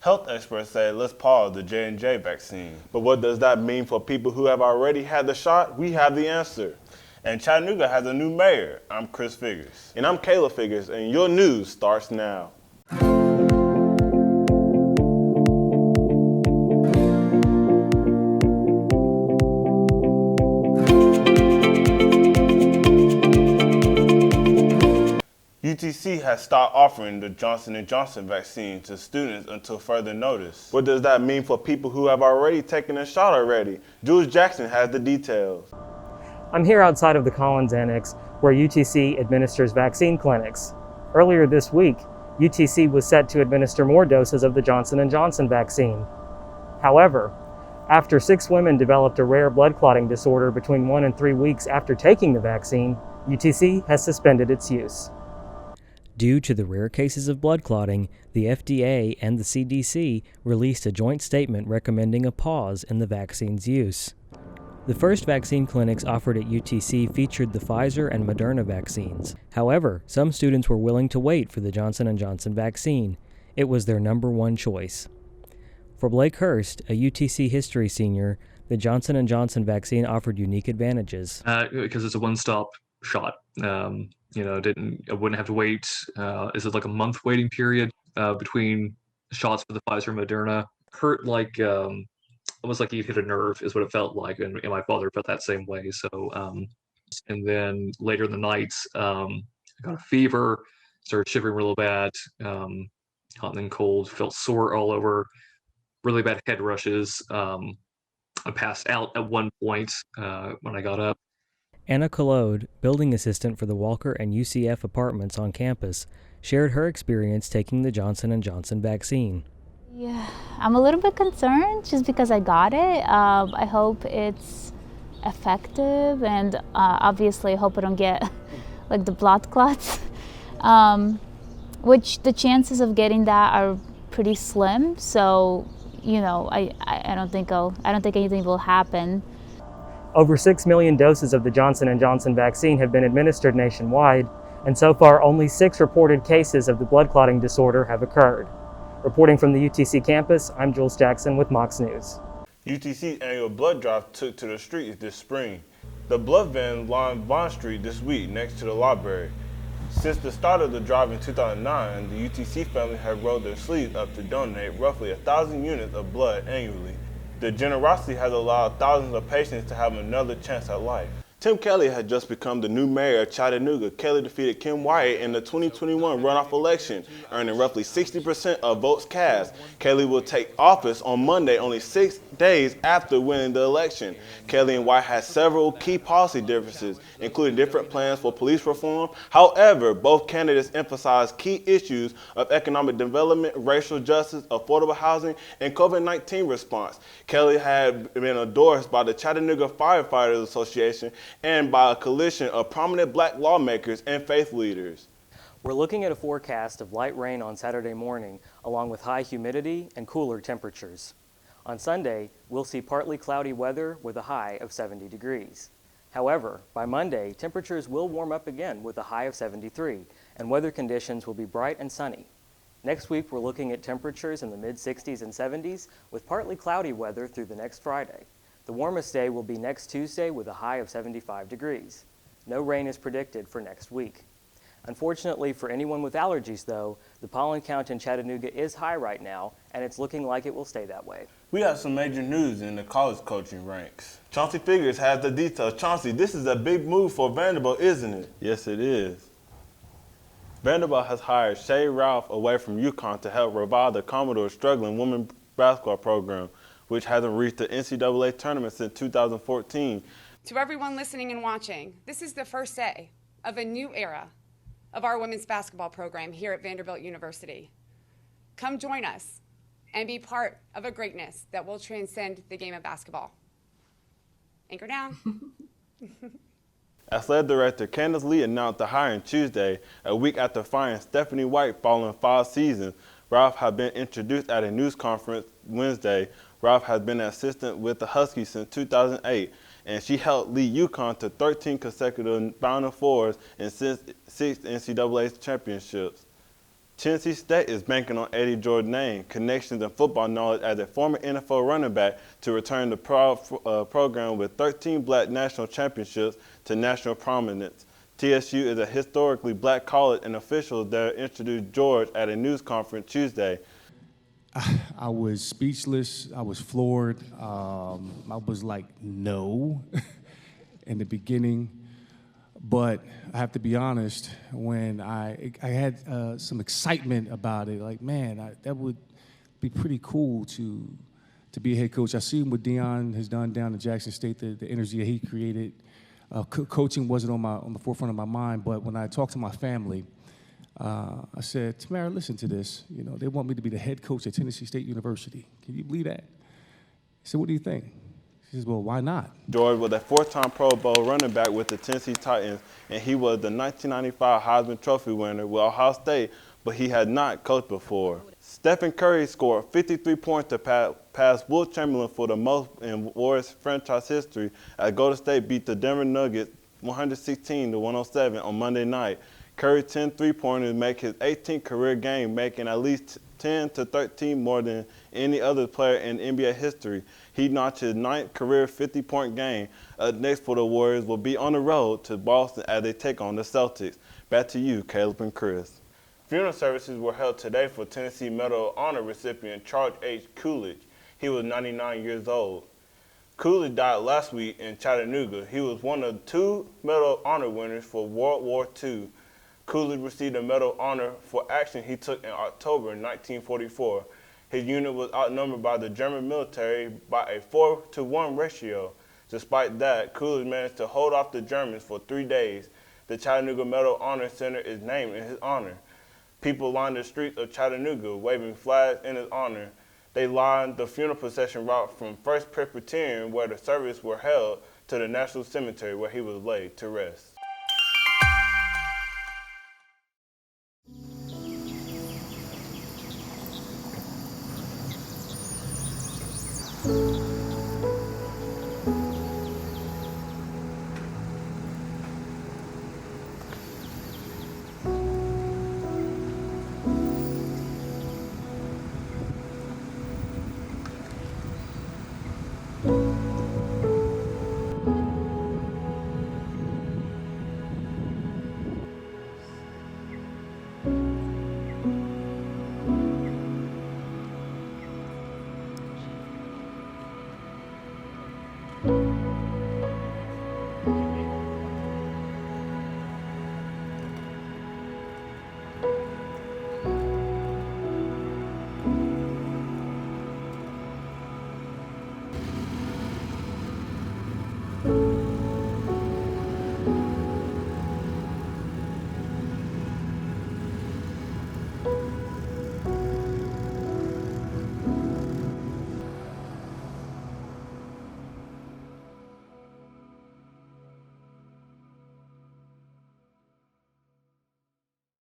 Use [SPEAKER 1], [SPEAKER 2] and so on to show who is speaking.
[SPEAKER 1] Health experts say let's pause the J&J vaccine. But what does that mean for people who have already had the shot? We have the answer. And Chattanooga has a new mayor. I'm Chris Figures. And I'm Kayla Figures, and your news starts now. UTC has stopped offering the Johnson & Johnson vaccine to students until further notice. What does that mean for people who have already taken a shot already? Jules Jackson has the details.
[SPEAKER 2] I'm here outside of the Collins Annex, where UTC administers vaccine clinics. Earlier this week, UTC was set to administer more doses of the Johnson & Johnson vaccine. However, after 6 women developed a rare blood clotting disorder between 1 and 3 weeks after taking the vaccine, UTC has suspended its use.
[SPEAKER 3] Due to the rare cases of blood clotting, the FDA and the CDC released a joint statement recommending a pause in the vaccine's use. The first vaccine clinics offered at UTC featured the Pfizer and Moderna vaccines. However, some students were willing to wait for the Johnson & Johnson vaccine. It was their number one choice. For Blake Hurst, a UTC history senior, the Johnson & Johnson vaccine offered unique advantages.
[SPEAKER 4] Because it's a one-stop shot. I wouldn't have to wait. Is it like a month waiting period between shots for the Pfizer and Moderna? Hurt like almost like you hit a nerve is what it felt like, and my father felt that same way. So, and then later in the night, I got a fever, started shivering real bad, hot and then cold, felt sore all over, really bad head rushes. I passed out at one point when I got up.
[SPEAKER 3] Anna Collode, building assistant for the Walker and UCF apartments on campus, shared her experience taking the Johnson & Johnson vaccine.
[SPEAKER 5] Yeah, I'm a little bit concerned just because I got it. I hope it's effective, and obviously I hope I don't get like the blood clots, which the chances of getting that are pretty slim. So, I don't think anything will happen.
[SPEAKER 2] Over 6 million doses of the Johnson & Johnson vaccine have been administered nationwide, and so far only 6 reported cases of the blood clotting disorder have occurred. Reporting from the UTC campus, I'm Jules Jackson with Mocs News.
[SPEAKER 1] UTC's annual blood drive took to the streets this spring. The blood van lined Vaughn Street this week next to the library. Since the start of the drive in 2009, the UTC family have rolled their sleeves up to donate roughly 1,000 units of blood annually. The generosity has allowed thousands of patients to have another chance at life. Tim Kelly has just become the new mayor of Chattanooga. Kelly defeated Kim Wyatt in the 2021 runoff election, earning roughly 60% of votes cast. Kelly will take office on Monday, only 6 days after winning the election. Kelly and Wyatt had several key policy differences, including different plans for police reform. However, both candidates emphasized key issues of economic development, racial justice, affordable housing, and COVID-19 response. Kelly had been endorsed by the Chattanooga Firefighters Association and by a coalition of prominent black lawmakers and faith leaders.
[SPEAKER 3] We're looking at a forecast of light rain on Saturday morning, along with high humidity and cooler temperatures. On Sunday, we'll see partly cloudy weather with a high of 70 degrees. However, by Monday, temperatures will warm up again with a high of 73, and weather conditions will be bright and sunny. Next week, we're looking at temperatures in the mid-60s and 70s with partly cloudy weather through the next Friday. The warmest day will be next Tuesday with a high of 75 degrees. No rain is predicted for next week. Unfortunately for anyone with allergies, though, the pollen count in Chattanooga is high right now, and it's looking like it will stay that way.
[SPEAKER 1] We have some major news in the college coaching ranks. Chauncey Figures has the details. Chauncey, this is a big move for Vanderbilt, isn't it? Yes, it is. Vanderbilt has hired Shay Ralph away from UConn to help revive the Commodore's struggling women's basketball program, which hasn't reached the NCAA tournament since 2014.
[SPEAKER 6] To everyone listening and watching, this is the first day of a new era of our women's basketball program here at Vanderbilt University. Come join us and be part of a greatness that will transcend the game of basketball. Anchor down.
[SPEAKER 1] Athletic Director Candace Lee announced the hiring Tuesday, a week after firing Stephanie White following 5 seasons. Ralph had been introduced at a news conference Wednesday. Ralph has been an assistant with the Huskies since 2008, and she helped lead UConn to 13 consecutive Final Fours and 6 NCAA championships. Tennessee State is banking on Eddie Jordan, connections and football knowledge as a former NFL running back to return the program with 13 black national championships to national prominence. TSU is a historically black college, and officials there introduced George at a news conference Tuesday.
[SPEAKER 7] I was speechless. I was floored. I was like, no, in the beginning. But I have to be honest, when I had some excitement about it, like, man, that would be pretty cool to be a head coach. I see what Deion has done down in Jackson State, the energy that he created. Coaching wasn't on the forefront of my mind, but when I talked to my family, I said, Tamara, listen to this. You know, they want me to be the head coach at Tennessee State University. Can you believe that? He said, what do you think? She says, well, why not?
[SPEAKER 1] George was a four-time Pro Bowl running back with the Tennessee Titans, and he was the 1995 Heisman Trophy winner with Ohio State, but he had not coached before. Stephen Curry scored 53 points to pass Will Chamberlain for the most in Warriors franchise history as Golden State beat the Denver Nuggets 116-107 on Monday night. Curry's 10 three-pointers make his 18th career game, making at least 10 to 13 more than any other player in NBA history. He notched his 9th career 50-point game. Next for the Warriors will be on the road to Boston as they take on the Celtics. Back to you, Caleb and Chris. Funeral services were held today for Tennessee Medal of Honor recipient Charles Coolidge. He was 99 years old. Coolidge died last week in Chattanooga. He was one of 2 Medal of Honor winners for World War II. Coolidge received a Medal of Honor for action he took in October 1944. His unit was outnumbered by the German military by a 4-to-1 ratio. Despite that, Coolidge managed to hold off the Germans for 3 days. The Chattanooga Medal of Honor Center is named in his honor. People lined the streets of Chattanooga waving flags in his honor. They lined the funeral procession route from First Presbyterian, where the service were held, to the National Cemetery, where he was laid to rest.